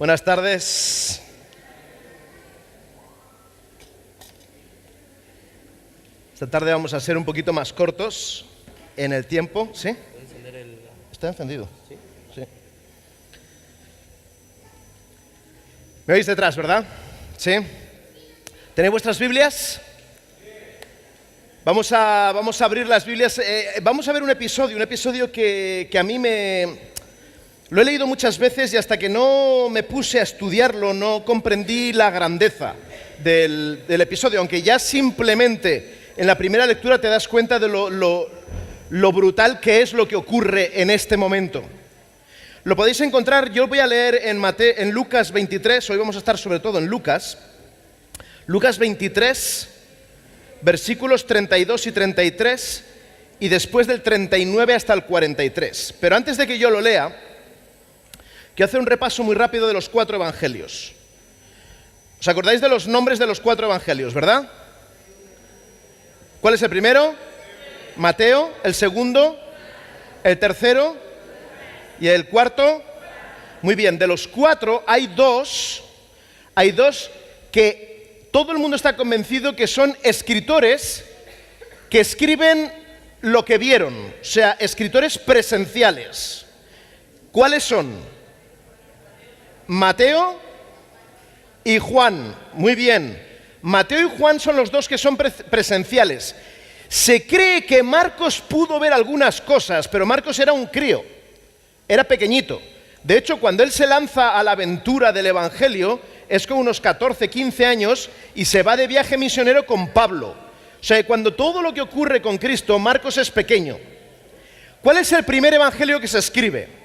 Buenas tardes. Esta tarde vamos a ser un poquito más cortos en el tiempo. ¿Sí? ¿Está encendido? Sí. ¿Me oís detrás, verdad? ¿Sí? ¿Tenéis vuestras Biblias? Vamos a abrir las Biblias. Vamos a ver un episodio que a mí lo he leído muchas veces y hasta que no me puse a estudiarlo no comprendí la grandeza del episodio, aunque ya simplemente en la primera lectura te das cuenta de lo brutal que es lo que ocurre en este momento. Lo podéis encontrar, yo voy a leer en Lucas 23, hoy vamos a estar sobre todo en Lucas 23, versículos 32 y 33, y después del 39 hasta el 43. Pero antes de que yo lo lea, quiero hacer un repaso muy rápido de los 4 evangelios. ¿Os acordáis de los nombres de los 4 evangelios, verdad? ¿Cuál es el primero? Mateo. ¿El segundo? ¿El tercero? ¿Y el cuarto? Muy bien, de los 4 hay dos que todo el mundo está convencido que son escritores que escriben lo que vieron, o sea, escritores presenciales. ¿Cuáles son? Mateo y Juan. Muy bien. Mateo y Juan son los dos que son presenciales. Se cree que Marcos pudo ver algunas cosas, pero Marcos era un crío, era pequeñito. De hecho, cuando él se lanza a la aventura del Evangelio, es con unos 14, 15 años y se va de viaje misionero con Pablo. O sea, cuando todo lo que ocurre con Cristo, Marcos es pequeño. ¿Cuál es el primer evangelio que se escribe?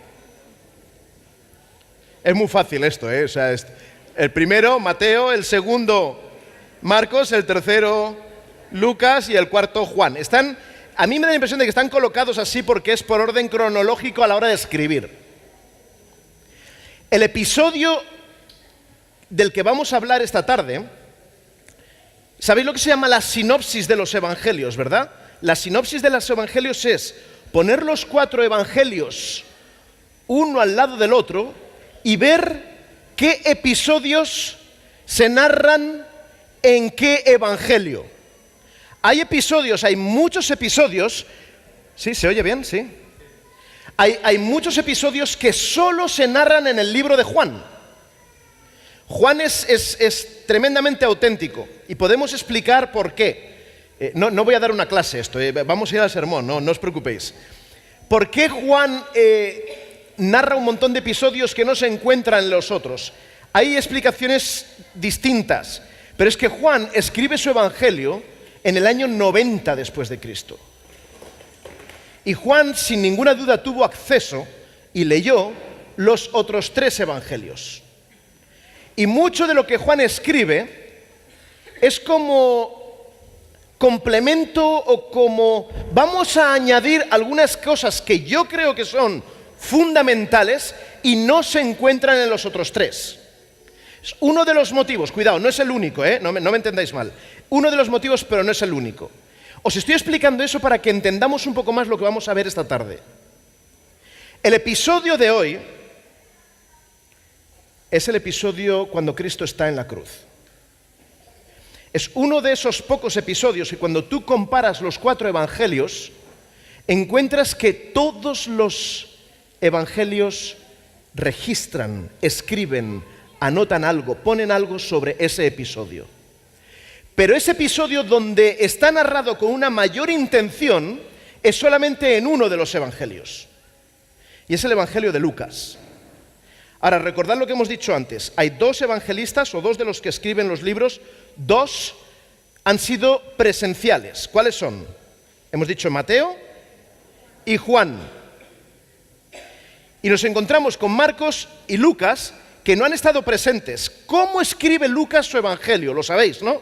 Es muy fácil esto, ¿eh? O sea, el primero, Mateo; el segundo, Marcos; el tercero, Lucas; y el cuarto, Juan. A mí me da la impresión de que están colocados así porque es por orden cronológico a la hora de escribir. El episodio del que vamos a hablar esta tarde, ¿sabéis lo que se llama la sinopsis de los evangelios, verdad? La sinopsis de los evangelios es poner los 4 evangelios uno al lado del otro y ver qué episodios se narran en qué evangelio. Hay muchos episodios. ¿Sí? ¿Se oye bien? ¿Sí? Hay muchos episodios que solo se narran en el libro de Juan. Juan es tremendamente auténtico y podemos explicar por qué. No voy a dar una clase esto, vamos a ir al sermón, no os preocupéis. ¿Por qué Juan narra un montón de episodios que no se encuentran en los otros? Hay explicaciones distintas, pero es que Juan escribe su evangelio en el año 90 después de Cristo. Y Juan, sin ninguna duda, tuvo acceso y leyó los otros 3 evangelios. Y mucho de lo que Juan escribe es como complemento o como vamos a añadir algunas cosas que yo creo que son fundamentales y no se encuentran en los otros 3. Es uno de los motivos, cuidado, no es el único, no me entendáis mal. Uno de los motivos, pero no es el único. Os estoy explicando eso para que entendamos un poco más lo que vamos a ver esta tarde. El episodio de hoy es el episodio cuando Cristo está en la cruz. Es uno de esos pocos episodios y cuando tú comparas los 4 evangelios, encuentras que todos los evangelios registran, escriben, anotan algo, ponen algo sobre ese episodio. Pero ese episodio donde está narrado con una mayor intención es solamente en uno de los evangelios. Y es el evangelio de Lucas. Ahora, recordad lo que hemos dicho antes. Hay 2 evangelistas, o 2 de los que escriben los libros, 2 han sido presenciales. ¿Cuáles son? Hemos dicho Mateo y Juan. Y nos encontramos con Marcos y Lucas, que no han estado presentes. ¿Cómo escribe Lucas su evangelio? Lo sabéis, ¿no?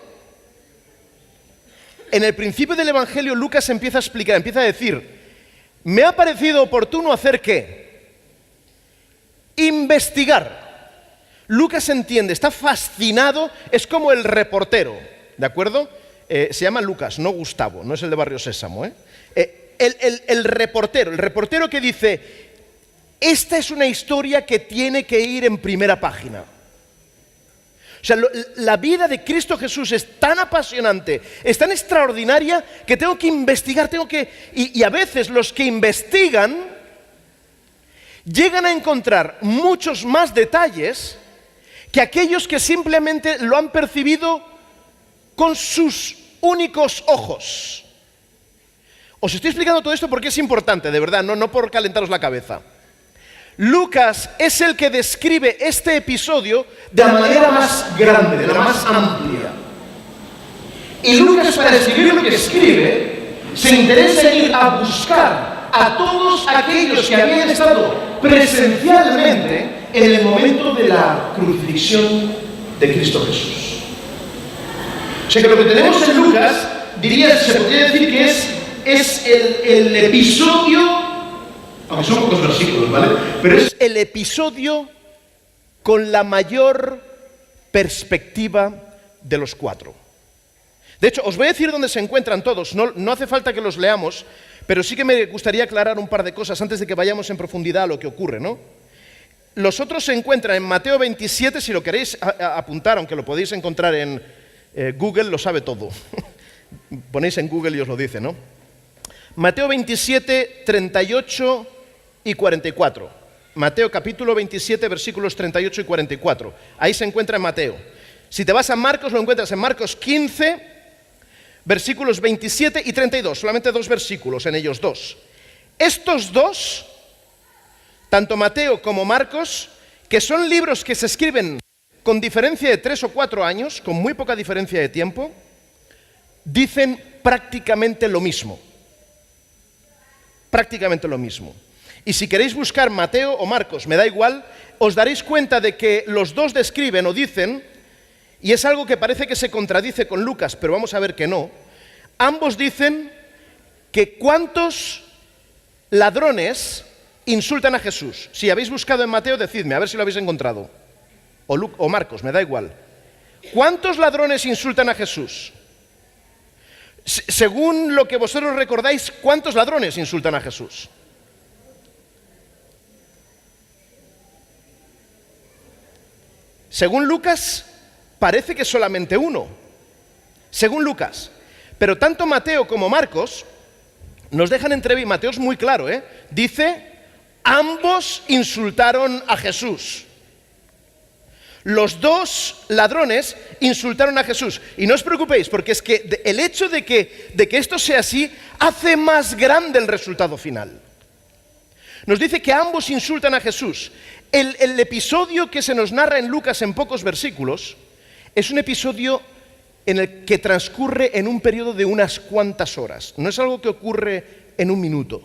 En el principio del evangelio, Lucas empieza a explicar, empieza a decir: me ha parecido oportuno hacer ¿qué? Investigar. Lucas entiende, está fascinado, es como el reportero, ¿de acuerdo? Se llama Lucas, no Gustavo, no es el de Barrio Sésamo, El reportero que dice: esta es una historia que tiene que ir en primera página. O sea, la vida de Cristo Jesús es tan apasionante, es tan extraordinaria, que tengo que investigar, y a veces los que investigan llegan a encontrar muchos más detalles que aquellos que simplemente lo han percibido con sus únicos ojos. Os estoy explicando todo esto porque es importante, de verdad, no por calentaros la cabeza. Lucas es el que describe este episodio de la manera más grande, de la más amplia. Y Lucas, para escribir lo que escribe, se interesa en ir a buscar a todos aquellos que habían estado presencialmente en el momento de la crucifixión de Cristo Jesús. O sea que lo que tenemos en Lucas, se podría decir que es el episodio, aunque son pocos versículos, ¿vale? Pero es el episodio con la mayor perspectiva de los 4. De hecho, os voy a decir dónde se encuentran todos, no hace falta que los leamos, pero sí que me gustaría aclarar un par de cosas antes de que vayamos en profundidad a lo que ocurre, ¿no? Los otros se encuentran en Mateo 27, si lo queréis apuntar, aunque lo podéis encontrar en Google, lo sabe todo. Ponéis en Google y os lo dice, ¿no? Mateo 27, 38 y 44. Mateo capítulo 27, versículos 38 y 44. Ahí se encuentra en Mateo. Si te vas a Marcos, lo encuentras en Marcos 15, versículos 27 y 32. Solamente 2 versículos, en ellos 2. Estos 2, tanto Mateo como Marcos, que son libros que se escriben con diferencia de 3 o 4 años, con muy poca diferencia de tiempo, dicen prácticamente lo mismo. Prácticamente lo mismo. Y si queréis buscar Mateo o Marcos, me da igual, os daréis cuenta de que los dos describen o dicen, y es algo que parece que se contradice con Lucas, pero vamos a ver que no, ambos dicen que cuántos ladrones insultan a Jesús. Si habéis buscado en Mateo, decidme, a ver si lo habéis encontrado. O Marcos, me da igual. ¿Cuántos ladrones insultan a Jesús? Según lo que vosotros recordáis, ¿cuántos ladrones insultan a Jesús? Según Lucas, parece que solamente uno. Según Lucas. Pero tanto Mateo como Marcos nos dejan entrever, Mateo es muy claro, dice, ambos insultaron a Jesús. Los 2 ladrones insultaron a Jesús. Y no os preocupéis, porque es que el hecho de que esto sea así hace más grande el resultado final. Nos dice que ambos insultan a Jesús. El episodio que se nos narra en Lucas en pocos versículos es un episodio en el que transcurre en un periodo de unas cuantas horas. No es algo que ocurre en un minuto.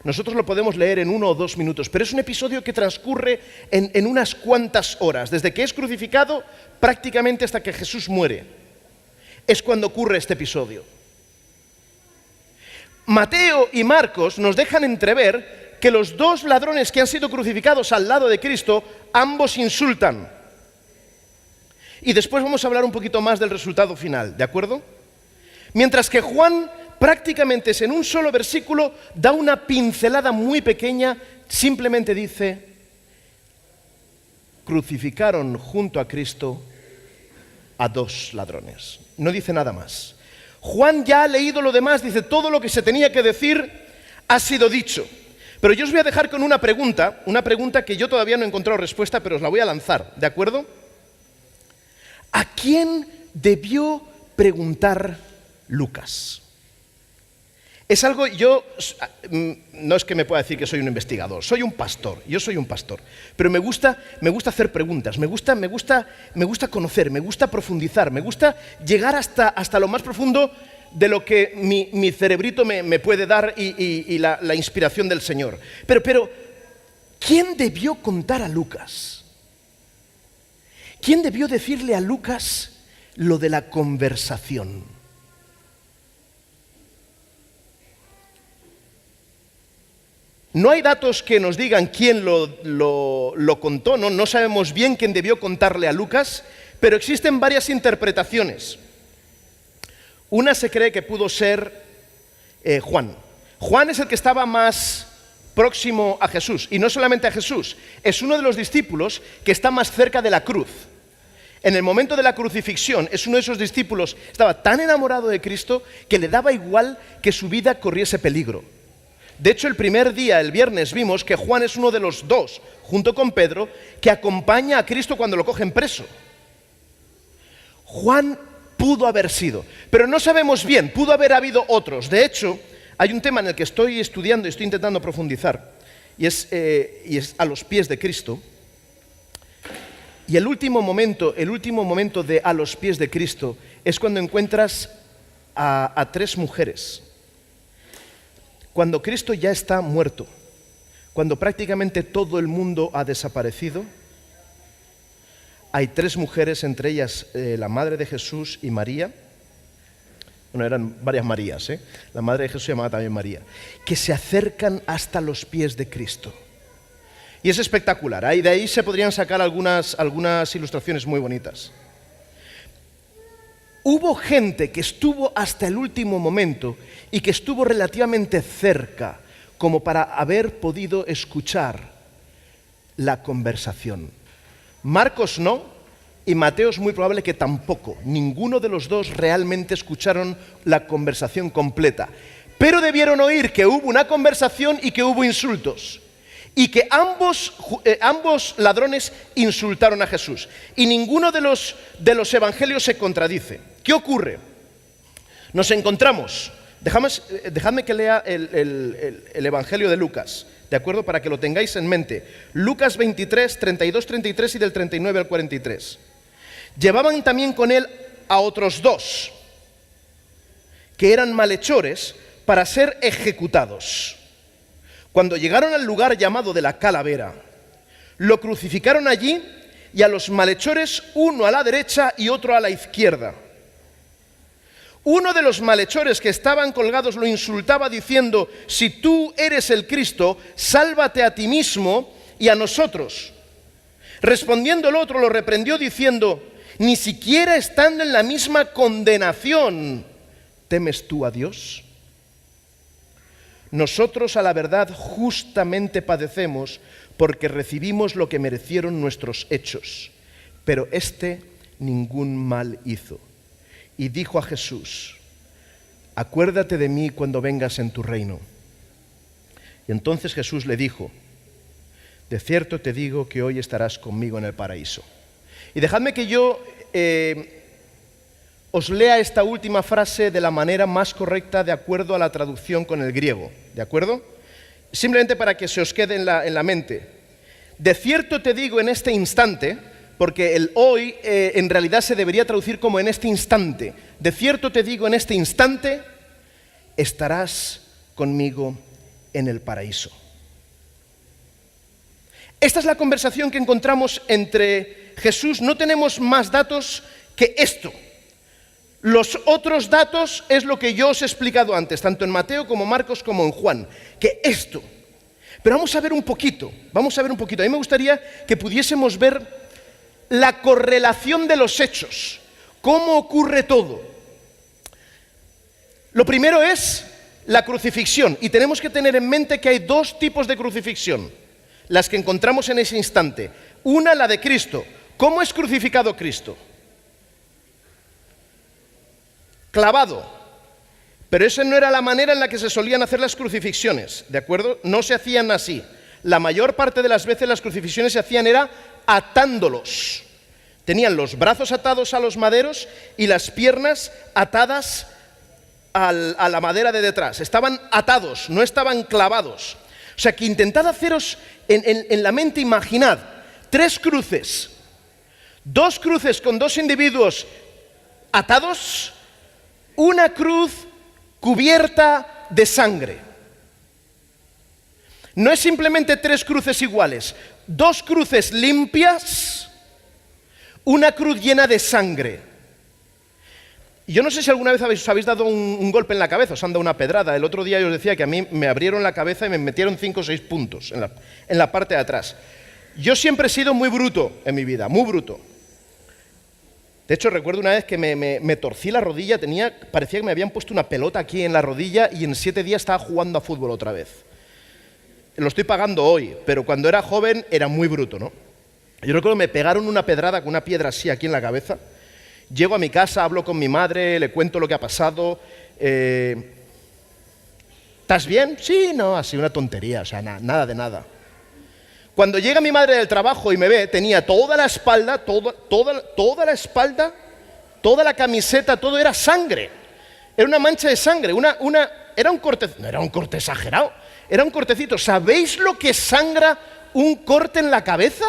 Nosotros lo podemos leer en 1 o 2 minutos, pero es un episodio que transcurre en unas cuantas horas, desde que es crucificado prácticamente hasta que Jesús muere. Es cuando ocurre este episodio. Mateo y Marcos nos dejan entrever que los 2 ladrones que han sido crucificados al lado de Cristo, ambos insultan. Y después vamos a hablar un poquito más del resultado final, ¿de acuerdo? Mientras que Juan prácticamente en un solo versículo da una pincelada muy pequeña, simplemente dice, crucificaron junto a Cristo a 2 ladrones. No dice nada más. Juan ya ha leído lo demás, dice, todo lo que se tenía que decir ha sido dicho. Pero yo os voy a dejar con una pregunta que yo todavía no he encontrado respuesta, pero os la voy a lanzar, ¿de acuerdo? ¿A quién debió preguntar Lucas? Es algo, no es que me pueda decir que soy un investigador, soy un pastor, yo soy un pastor, pero me gusta hacer preguntas, me gusta conocer, me gusta profundizar, me gusta llegar hasta lo más profundo de lo que mi cerebrito me puede dar y la inspiración del Señor. Pero, ¿quién debió contar a Lucas? ¿Quién debió decirle a Lucas lo de la conversación? No hay datos que nos digan quién lo contó, no sabemos bien quién debió contarle a Lucas, pero existen varias interpretaciones. Una se cree que pudo ser Juan. Juan es el que estaba más próximo a Jesús. Y no solamente a Jesús, es uno de los discípulos que está más cerca de la cruz. En el momento de la crucifixión, es uno de esos discípulos, estaba tan enamorado de Cristo que le daba igual que su vida corriese peligro. De hecho, el primer día, el viernes, vimos que Juan es uno de los dos, junto con Pedro, que acompaña a Cristo cuando lo cogen preso. Juan pudo haber sido, pero no sabemos bien, pudo haber habido otros. De hecho, hay un tema en el que estoy estudiando y estoy intentando profundizar, y es a los pies de Cristo. Y el último momento de a los pies de Cristo es cuando encuentras a tres mujeres. Cuando Cristo ya está muerto, cuando prácticamente todo el mundo ha desaparecido, hay tres mujeres, entre ellas la madre de Jesús y María. Bueno, eran varias Marías, La madre de Jesús se llamaba también María, que se acercan hasta los pies de Cristo. Y es espectacular, de ahí se podrían sacar algunas ilustraciones muy bonitas. Hubo gente que estuvo hasta el último momento y que estuvo relativamente cerca como para haber podido escuchar la conversación. Marcos no, y Mateo es muy probable que tampoco. Ninguno de los dos realmente escucharon la conversación completa. Pero debieron oír que hubo una conversación y que hubo insultos. Y que ambos ladrones insultaron a Jesús. Y ninguno de los evangelios se contradice. ¿Qué ocurre? Nos encontramos, dejadme que lea el evangelio de Lucas, ¿de acuerdo? Para que lo tengáis en mente. Lucas 23, 32, 33 y del 39 al 43. Llevaban también con él a otros dos, que eran malhechores, para ser ejecutados. Cuando llegaron al lugar llamado de la Calavera, lo crucificaron allí y a los malhechores, uno a la derecha y otro a la izquierda. Uno de los malhechores que estaban colgados lo insultaba diciendo: si tú eres el Cristo, sálvate a ti mismo y a nosotros. Respondiendo el otro lo reprendió diciendo: ni siquiera estando en la misma condenación, ¿temes tú a Dios? Nosotros a la verdad justamente padecemos porque recibimos lo que merecieron nuestros hechos, pero éste ningún mal hizo. Y dijo a Jesús: acuérdate de mí cuando vengas en tu reino. Y entonces Jesús le dijo: de cierto te digo que hoy estarás conmigo en el paraíso. Y dejadme que yo os lea esta última frase de la manera más correcta de acuerdo a la traducción con el griego, ¿de acuerdo? Simplemente para que se os quede en la mente. De cierto te digo en este instante, porque el hoy en realidad se debería traducir como en este instante. De cierto te digo en este instante, estarás conmigo en el paraíso. Esta es la conversación que encontramos entre Jesús. No tenemos más datos que esto. Los otros datos es lo que yo os he explicado antes, tanto en Mateo como Marcos como en Juan, que esto. Pero vamos a ver un poquito. A mí me gustaría que pudiésemos ver la correlación de los hechos, cómo ocurre todo. Lo primero es la crucifixión, y tenemos que tener en mente que hay dos tipos de crucifixión, las que encontramos en ese instante. Una, la de Cristo. ¿Cómo es crucificado Cristo? Clavado. Pero esa no era la manera en la que se solían hacer las crucifixiones, ¿de acuerdo? No se hacían así. La mayor parte de las veces las crucifixiones se hacían era atándolos. Tenían los brazos atados a los maderos y las piernas atadas a la madera de detrás. Estaban atados, no estaban clavados. O sea que intentad haceros en la mente, imaginad 3 cruces, 2 cruces con 2 individuos atados, una cruz cubierta de sangre. No es simplemente 3 cruces iguales, 2 cruces limpias, una cruz llena de sangre. Yo no sé si alguna vez os habéis dado un golpe en la cabeza, os han dado una pedrada. El otro día yo os decía que a mí me abrieron la cabeza y me metieron 5 o 6 puntos en la parte de atrás. Yo siempre he sido muy bruto en mi vida, muy bruto. De hecho, recuerdo una vez que me torcí la rodilla, parecía que me habían puesto una pelota aquí en la rodilla y en 7 días estaba jugando a fútbol otra vez. lo estoy pagando hoy, pero cuando era joven era muy bruto, ¿no? Yo recuerdo que me pegaron una pedrada con una piedra así aquí en la cabeza. Llego a mi casa, hablo con mi madre, le cuento lo que ha pasado. ¿Estás bien? Sí, no, así una tontería, o sea, nada de nada. Cuando llega mi madre del trabajo y me ve, tenía toda la espalda, toda la espalda, toda la camiseta, todo era sangre. Era una mancha de sangre, era un corte, no era un corte exagerado, era un cortecito. ¿Sabéis lo que sangra un corte en la cabeza?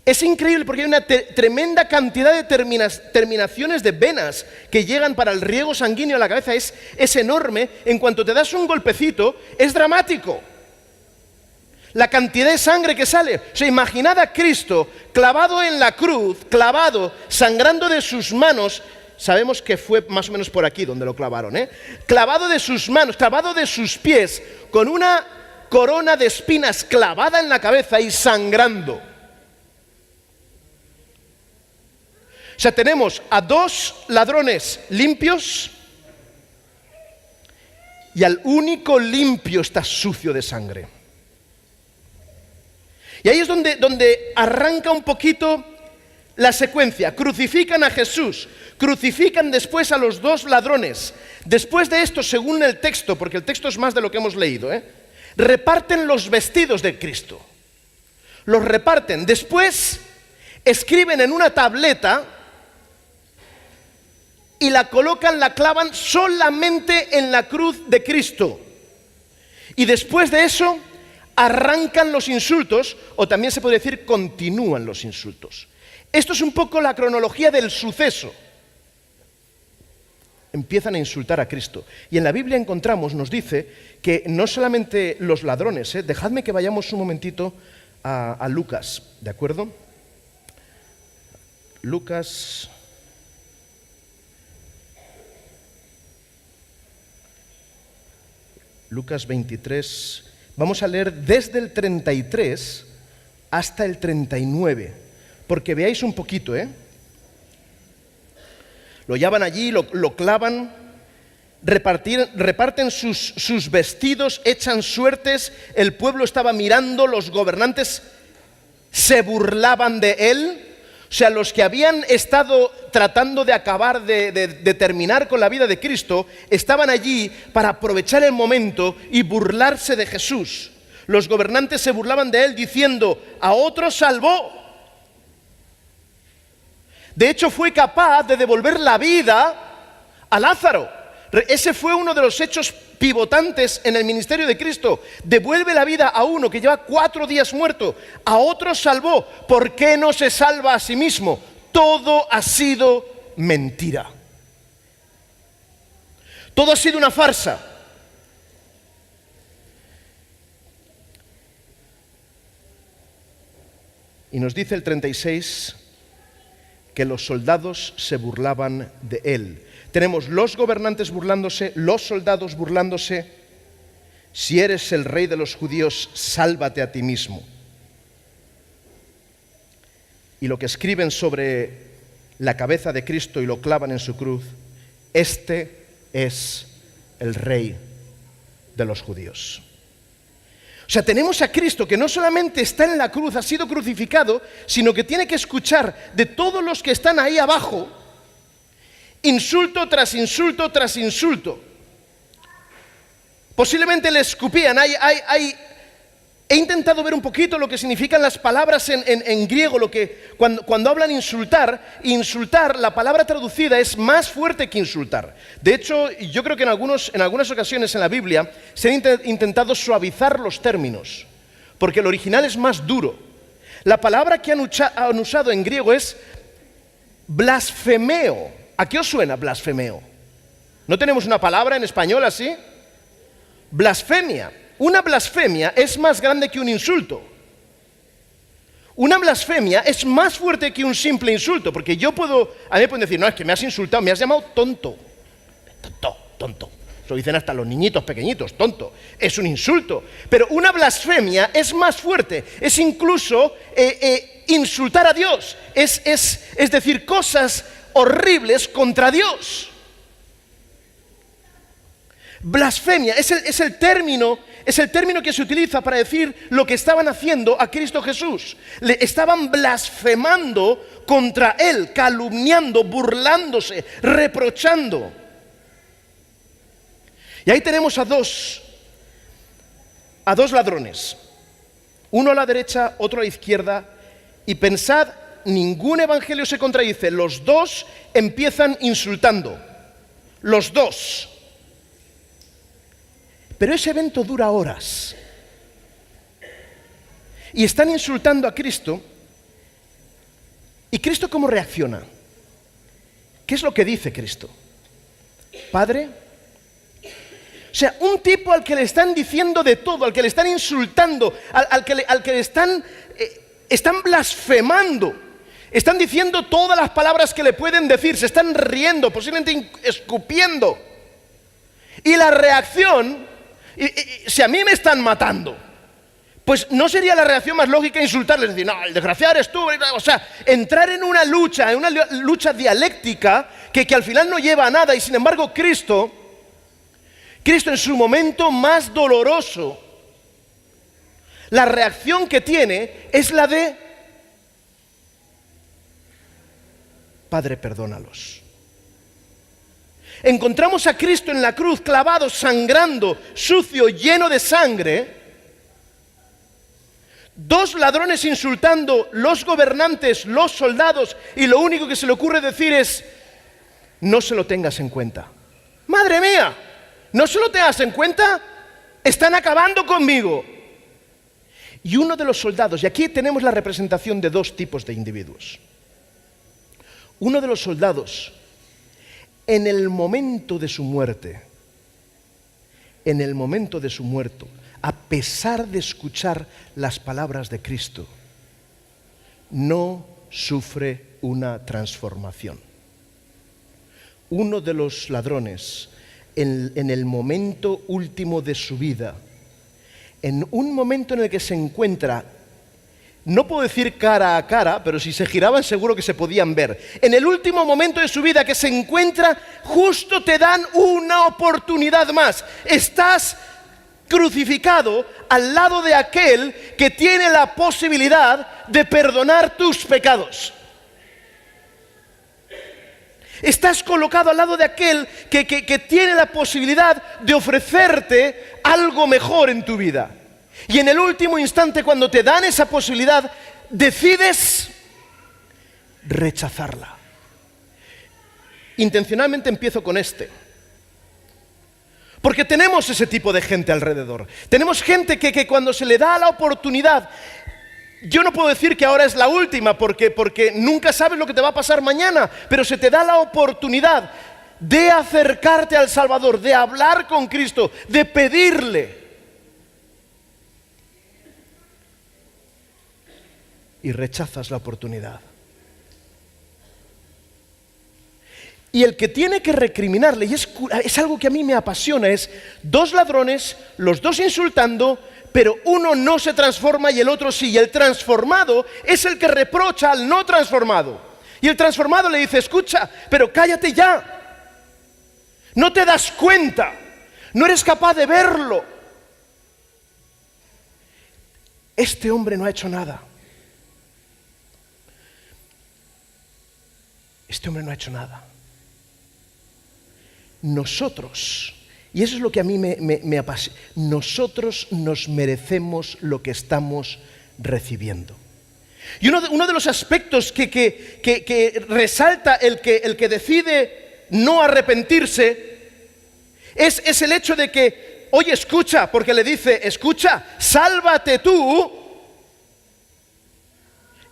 Es increíble porque hay una tremenda cantidad de terminaciones de venas que llegan para el riego sanguíneo a la cabeza. Es enorme. En cuanto te das un golpecito, es dramático. La cantidad de sangre que sale. O sea, imaginad a Cristo clavado en la cruz, clavado, sangrando de sus manos. Sabemos que fue más o menos por aquí donde lo clavaron, ¿eh? Clavado de sus manos, clavado de sus pies, con una corona de espinas clavada en la cabeza y sangrando. O sea, tenemos a dos ladrones limpios y al único limpio está sucio de sangre. Y ahí es donde arranca un poquito la secuencia. Crucifican a Jesús, crucifican después a los dos ladrones. Después de esto, según el texto, porque el texto es más de lo que hemos leído, reparten los vestidos de Cristo. Los reparten. Después escriben en una tableta y la colocan, la clavan solamente en la cruz de Cristo. Y después de eso, arrancan los insultos, o también se puede decir, continúan los insultos. Esto es un poco la cronología del suceso. Empiezan a insultar a Cristo. Y en la Biblia encontramos, nos dice, que no solamente los ladrones, dejadme que vayamos un momentito a Lucas, ¿de acuerdo? Lucas 23, vamos a leer desde el 33 hasta el 39, porque veáis un poquito, Lo llevan allí, lo clavan, reparten sus vestidos, echan suertes, el pueblo estaba mirando, los gobernantes se burlaban de él. O sea, los que habían estado tratando de acabar, de terminar con la vida de Cristo, estaban allí para aprovechar el momento y burlarse de Jesús. Los gobernantes se burlaban de él diciendo, a otro salvó. De hecho, fue capaz de devolver la vida a Lázaro. Ese fue uno de los hechos pivotantes en el ministerio de Cristo. Devuelve la vida a uno que lleva 4 días muerto, a otro salvó. ¿Por qué no se salva a sí mismo? Todo ha sido mentira. Todo ha sido una farsa. Y nos dice el 36 que los soldados se burlaban de él. Tenemos los gobernantes burlándose, los soldados burlándose. Si eres el rey de los judíos, sálvate a ti mismo. Y lo que escriben sobre la cabeza de Cristo y lo clavan en su cruz, este es el rey de los judíos. O sea, tenemos a Cristo que no solamente está en la cruz, ha sido crucificado, sino que tiene que escuchar de todos los que están ahí abajo, insulto tras insulto tras insulto. Posiblemente le escupían. He intentado ver un poquito lo que significan las palabras en griego, cuando hablan insultar, la palabra traducida es más fuerte que insultar. De hecho, yo creo que en algunas ocasiones en la Biblia se han intentado suavizar los términos, porque el original es más duro. La palabra que han usado en griego es blasfemeo. ¿A qué os suena blasfemeo? ¿No tenemos una palabra en español así? Blasfemia. Una blasfemia es más grande que un insulto. Una blasfemia es más fuerte que un simple insulto, porque a mí me pueden decir, no, es que me has insultado, me has llamado tonto. Tonto. Lo dicen hasta los niñitos pequeñitos, tonto. Es un insulto. Pero una blasfemia es más fuerte, es incluso insultar a Dios, es decir cosas horribles contra Dios. Blasfemia es el término que se utiliza para decir lo que estaban haciendo a Cristo Jesús. Le estaban blasfemando contra Él, calumniando, burlándose, reprochando. Y ahí tenemos a dos ladrones. Uno a la derecha, otro a la izquierda. Y pensad, ningún evangelio se contradice. Los dos empiezan insultando. Los dos. Pero ese evento dura horas. Y están insultando a Cristo. ¿Y Cristo cómo reacciona? ¿Qué es lo que dice Cristo? Padre. O sea, un tipo al que le están diciendo de todo, al que le están insultando, al que le están blasfemando. Están diciendo todas las palabras que le pueden decir. Se están riendo, posiblemente escupiendo. Y la reacción... si a mí me están matando, pues ¿no sería la reacción más lógica insultarles? Decir, no, el desgraciado eres tú. O sea, entrar en una lucha dialéctica que al final no lleva a nada. Y sin embargo Cristo en su momento más doloroso, la reacción que tiene es la de: Padre, perdónalos. Encontramos a Cristo en la cruz, clavado, sangrando, sucio, lleno de sangre. Dos ladrones insultando, los gobernantes, los soldados, y lo único que se le ocurre decir es: no se lo tengas en cuenta. ¡Madre mía! ¿No se lo tengas en cuenta? Están acabando conmigo. Y uno de los soldados, y aquí tenemos la representación de dos tipos de individuos. Uno de los soldados, en el momento de su muerte, a pesar de escuchar las palabras de Cristo, no sufre una transformación. Uno de los ladrones, en el momento último de su vida, en un momento en el que se encuentra, no puedo decir cara a cara, pero si se giraban seguro que se podían ver. En el último momento de su vida que se encuentra, justo te dan una oportunidad más. Estás crucificado al lado de aquel que tiene la posibilidad de perdonar tus pecados. Estás colocado al lado de aquel que tiene la posibilidad de ofrecerte algo mejor en tu vida. Y en el último instante, cuando te dan esa posibilidad, decides rechazarla. Intencionalmente empiezo con porque tenemos ese tipo de gente alrededor. Tenemos gente que cuando se le da la oportunidad, yo no puedo decir que ahora es la última, porque nunca sabes lo que te va a pasar mañana, pero se te da la oportunidad de acercarte al Salvador, de hablar con Cristo, de pedirle. Y rechazas la oportunidad. Y el que tiene que recriminarle, y es algo que a mí me apasiona, es dos ladrones, los dos insultando, pero uno no se transforma y el otro sí. Y el transformado es el que reprocha al no transformado. Y el transformado le dice: escucha, pero cállate ya. No te das cuenta, no eres capaz de verlo. Este hombre no ha hecho nada. Este hombre no ha hecho nada. Nosotros, y eso es lo que a mí me apasiona, nosotros nos merecemos lo que estamos recibiendo. Y uno de los aspectos que resalta el que decide no arrepentirse es el hecho de que, oye, escucha, porque le dice: escucha, sálvate tú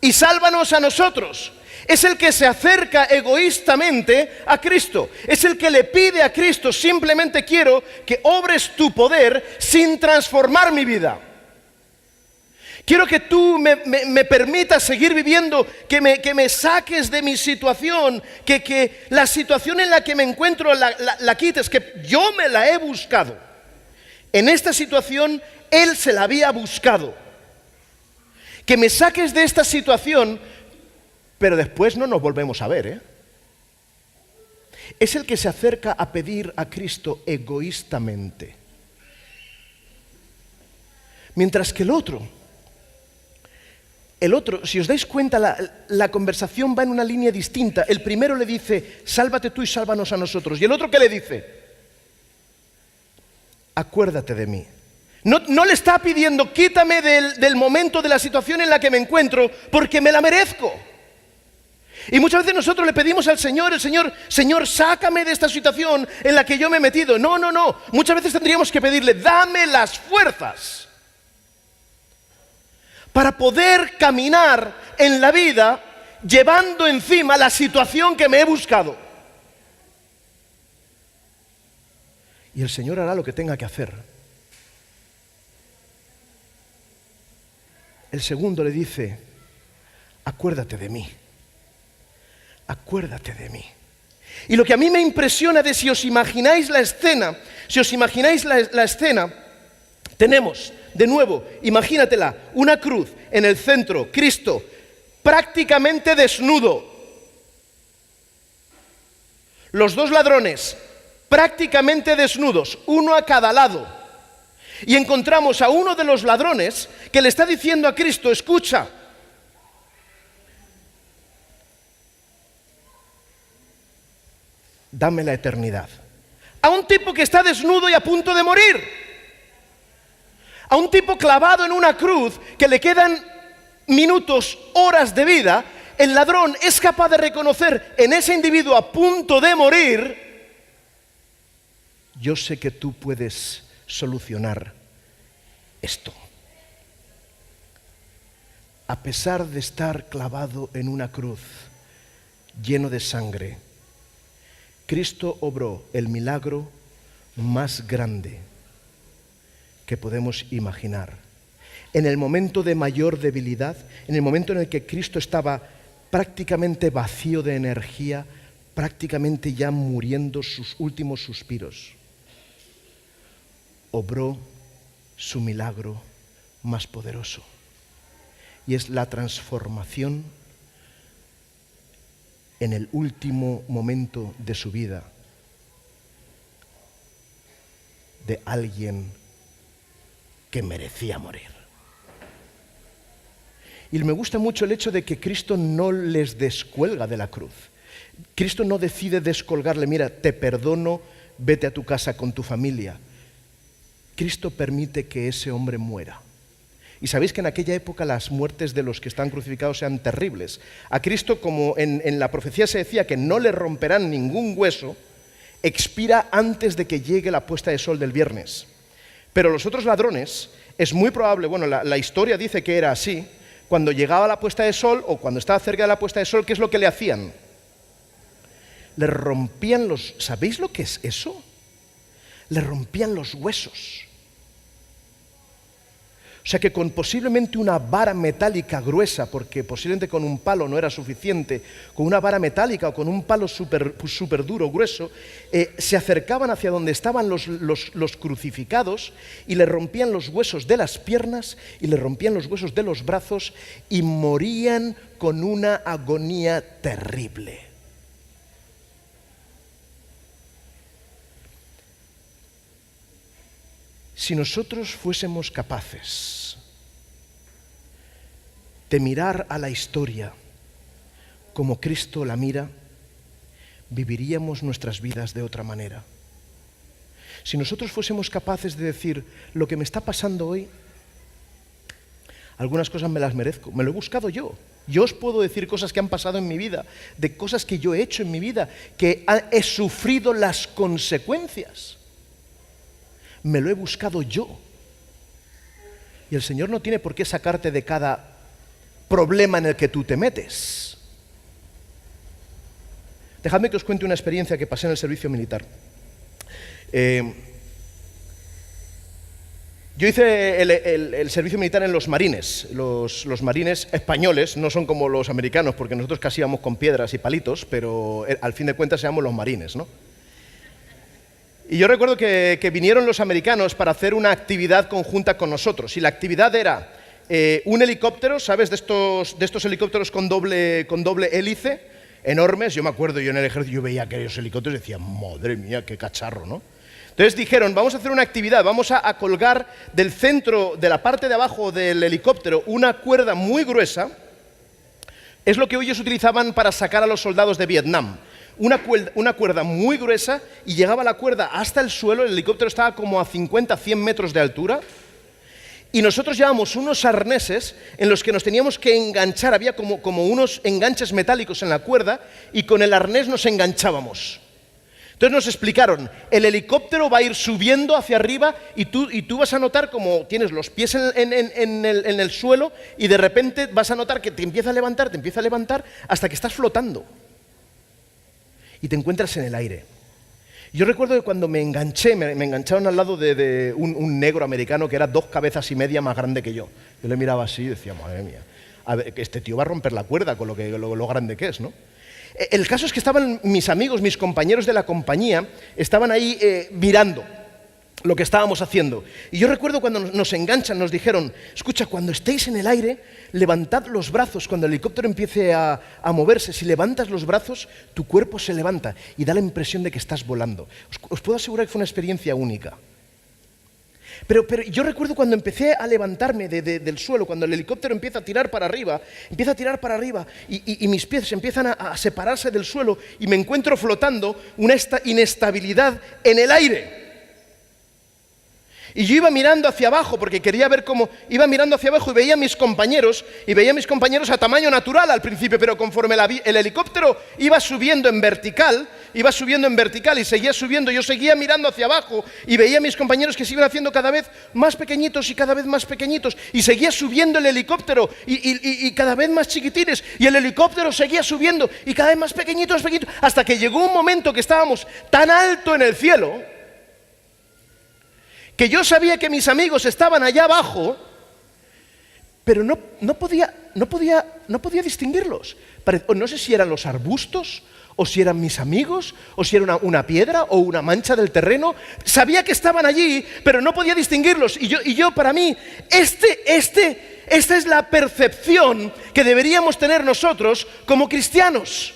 y sálvanos a nosotros. Es el que se acerca egoístamente a Cristo. Es el que le pide a Cristo: simplemente quiero que obres tu poder sin transformar mi vida. Quiero que tú me permitas seguir viviendo, que me saques de mi situación, que la situación en la que me encuentro la quites, que yo me la he buscado. En esta situación Él se la había buscado. Que me saques de esta situación, pero después no nos volvemos a ver, es el que se acerca a pedir a Cristo egoístamente. Mientras que el otro, si os dais cuenta, la conversación va en una línea distinta. El primero le dice, sálvate tú y sálvanos a nosotros. Y el otro, ¿qué le dice? Acuérdate de mí. No le está pidiendo, quítame del momento, de la situación en la que me encuentro, porque me la merezco. Y muchas veces nosotros le pedimos al Señor, Señor, sácame de esta situación en la que yo me he metido. No. Muchas veces tendríamos que pedirle, dame las fuerzas para poder caminar en la vida llevando encima la situación que me he buscado. Y el Señor hará lo que tenga que hacer. El segundo le dice, acuérdate de mí. Acuérdate de mí. Y lo que a mí me impresiona de si os imagináis la escena, tenemos, de nuevo, imagínatela, una cruz en el centro, Cristo, prácticamente desnudo. Los dos ladrones, prácticamente desnudos, uno a cada lado. Y encontramos a uno de los ladrones que le está diciendo a Cristo, escucha, dame la eternidad. A un tipo que está desnudo y a punto de morir. A un tipo clavado en una cruz que le quedan minutos, horas de vida. El ladrón es capaz de reconocer en ese individuo a punto de morir, yo sé que tú puedes solucionar esto. A pesar de estar clavado en una cruz lleno de sangre, Cristo obró el milagro más grande que podemos imaginar. En el momento de mayor debilidad, en el momento en el que Cristo estaba prácticamente vacío de energía, prácticamente ya muriendo sus últimos suspiros, obró su milagro más poderoso. Y es la transformación en el último momento de su vida de alguien que merecía morir. Y me gusta mucho el hecho de que Cristo no les descuelga de la cruz. Cristo no decide descolgarle, mira, te perdono, vete a tu casa con tu familia. Cristo permite que ese hombre muera. Y sabéis que en aquella época las muertes de los que están crucificados eran terribles. A Cristo, como en la profecía se decía que no le romperán ningún hueso, expira antes de que llegue la puesta de sol del viernes. Pero los otros ladrones, es muy probable, bueno, la historia dice que era así, cuando llegaba la puesta de sol o cuando estaba cerca de la puesta de sol, ¿qué es lo que le hacían? Le rompían los... ¿Sabéis lo que es eso? Le rompían los huesos. O sea que con posiblemente una vara metálica gruesa, porque posiblemente con un palo no era suficiente, con una vara metálica o con un palo súper duro, grueso, se acercaban hacia donde estaban los crucificados y le rompían los huesos de las piernas y le rompían los huesos de los brazos y morían con una agonía terrible. Si nosotros fuésemos capaces de mirar a la historia como Cristo la mira, viviríamos nuestras vidas de otra manera. Si nosotros fuésemos capaces de decir, lo que me está pasando hoy, algunas cosas me las merezco, me lo he buscado yo. Yo os puedo decir cosas que han pasado en mi vida, de cosas que yo he hecho en mi vida, que he sufrido las consecuencias. Me lo he buscado yo. Y el Señor no tiene por qué sacarte de cada problema en el que tú te metes. Dejadme que os cuente una experiencia que pasé en el servicio militar. Yo hice el servicio militar en los marines. Los marines españoles no son como los americanos, porque nosotros casi íbamos con piedras y palitos, pero al fin de cuentas se llaman los marines, ¿no? Y yo recuerdo que vinieron los americanos para hacer una actividad conjunta con nosotros. Y la actividad era un helicóptero, ¿sabes? De estos helicópteros con doble hélice, enormes. Yo me acuerdo, yo en el ejército, yo veía aquellos helicópteros y decía, madre mía, qué cacharro, ¿no? Entonces dijeron, vamos a hacer una actividad, vamos a colgar del centro, de la parte de abajo del helicóptero, una cuerda muy gruesa. Es lo que ellos utilizaban para sacar a los soldados de Vietnam. Una cuerda muy gruesa, y llegaba la cuerda hasta el suelo. El helicóptero estaba como a 50, 100 metros de altura, y nosotros llevábamos unos arneses en los que nos teníamos que enganchar. Había como unos enganches metálicos en la cuerda, y con el arnés nos enganchábamos. Entonces nos explicaron, el helicóptero va a ir subiendo hacia arriba, y tú vas a notar como tienes los pies en el suelo, y de repente vas a notar que te empieza a levantar, hasta que estás flotando. Y te encuentras en el aire. Yo recuerdo que cuando me enganché, me engancharon al lado de un negro americano que era 2 cabezas y media más grande que yo. Yo le miraba así y decía, madre mía, a ver, este tío va a romper la cuerda con lo grande que es, ¿no? El caso es que estaban mis amigos, mis compañeros de la compañía, estaban ahí mirando lo que estábamos haciendo. Y yo recuerdo cuando nos enganchan, nos dijeron, escucha, cuando estéis en el aire, levantad los brazos. Cuando el helicóptero empiece a moverse, si levantas los brazos, tu cuerpo se levanta y da la impresión de que estás volando. Os puedo asegurar que fue una experiencia única. Pero yo recuerdo cuando empecé a levantarme del suelo, cuando el helicóptero empieza a tirar para arriba, y mis pies empiezan a separarse del suelo, y me encuentro flotando, una inestabilidad en el aire. Y yo iba mirando hacia abajo, porque quería ver cómo, iba mirando hacia abajo y veía a mis compañeros a tamaño natural al principio, pero conforme el helicóptero iba subiendo en vertical y seguía subiendo, yo seguía mirando hacia abajo y veía a mis compañeros que se iban haciendo cada vez más pequeñitos y cada vez más pequeñitos, y seguía subiendo el helicóptero y cada vez más chiquitines, y el helicóptero seguía subiendo y cada vez más pequeñitos, hasta que llegó un momento que estábamos tan alto en el cielo que yo sabía que mis amigos estaban allá abajo, pero no podía distinguirlos. No sé si eran los arbustos, o si eran mis amigos, o si era una piedra o una mancha del terreno. Sabía que estaban allí, pero no podía distinguirlos. Y yo para mí, esta es la percepción que deberíamos tener nosotros como cristianos.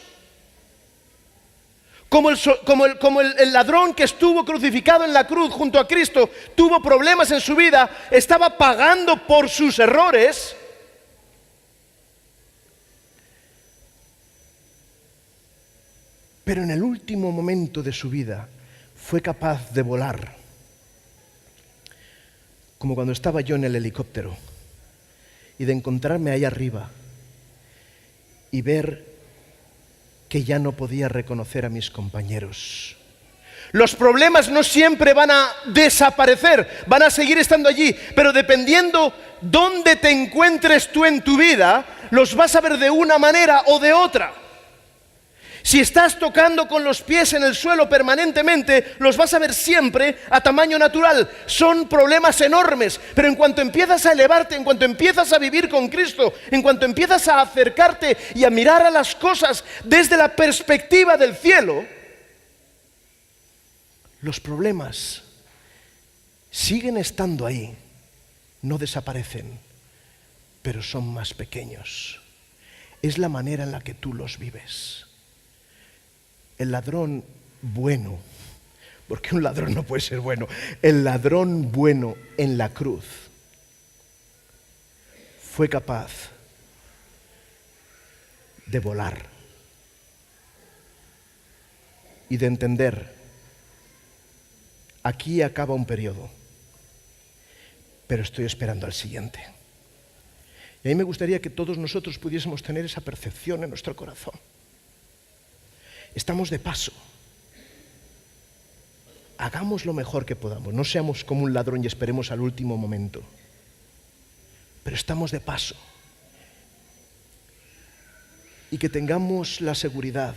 Como el ladrón que estuvo crucificado en la cruz junto a Cristo, tuvo problemas en su vida, estaba pagando por sus errores. Pero en el último momento de su vida fue capaz de volar. Como cuando estaba yo en el helicóptero, y de encontrarme ahí arriba y ver que ya no podía reconocer a mis compañeros. Los problemas no siempre van a desaparecer, van a seguir estando allí, pero dependiendo dónde te encuentres tú en tu vida, los vas a ver de una manera o de otra. Si estás tocando con los pies en el suelo permanentemente, los vas a ver siempre a tamaño natural. Son problemas enormes, pero en cuanto empiezas a elevarte, en cuanto empiezas a vivir con Cristo, en cuanto empiezas a acercarte y a mirar a las cosas desde la perspectiva del cielo, los problemas siguen estando ahí, no desaparecen, pero son más pequeños. Es la manera en la que tú los vives. El ladrón bueno, porque un ladrón no puede ser bueno, el ladrón bueno en la cruz fue capaz de volar y de entender, aquí acaba un periodo, pero estoy esperando al siguiente. Y a mí me gustaría que todos nosotros pudiésemos tener esa percepción en nuestro corazón. Estamos de paso. Hagamos lo mejor que podamos. No seamos como un ladrón y esperemos al último momento. Pero estamos de paso. Y que tengamos la seguridad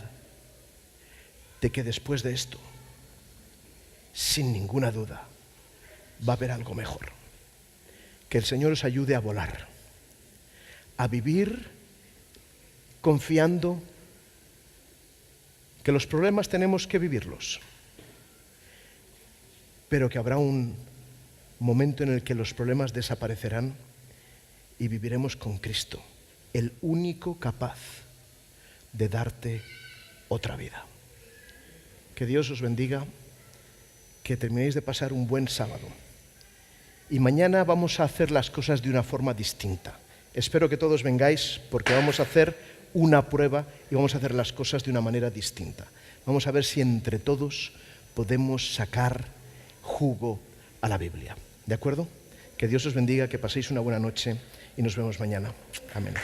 de que después de esto, sin ninguna duda, va a haber algo mejor. Que el Señor os ayude a volar, a vivir confiando que los problemas tenemos que vivirlos, pero que habrá un momento en el que los problemas desaparecerán y viviremos con Cristo, el único capaz de darte otra vida. Que Dios os bendiga, que terminéis de pasar un buen sábado. Y mañana vamos a hacer las cosas de una forma distinta. Espero que todos vengáis porque vamos a hacer una prueba y vamos a hacer las cosas de una manera distinta. Vamos a ver si entre todos podemos sacar jugo a la Biblia. ¿De acuerdo? Que Dios os bendiga, que paséis una buena noche y nos vemos mañana. Amén.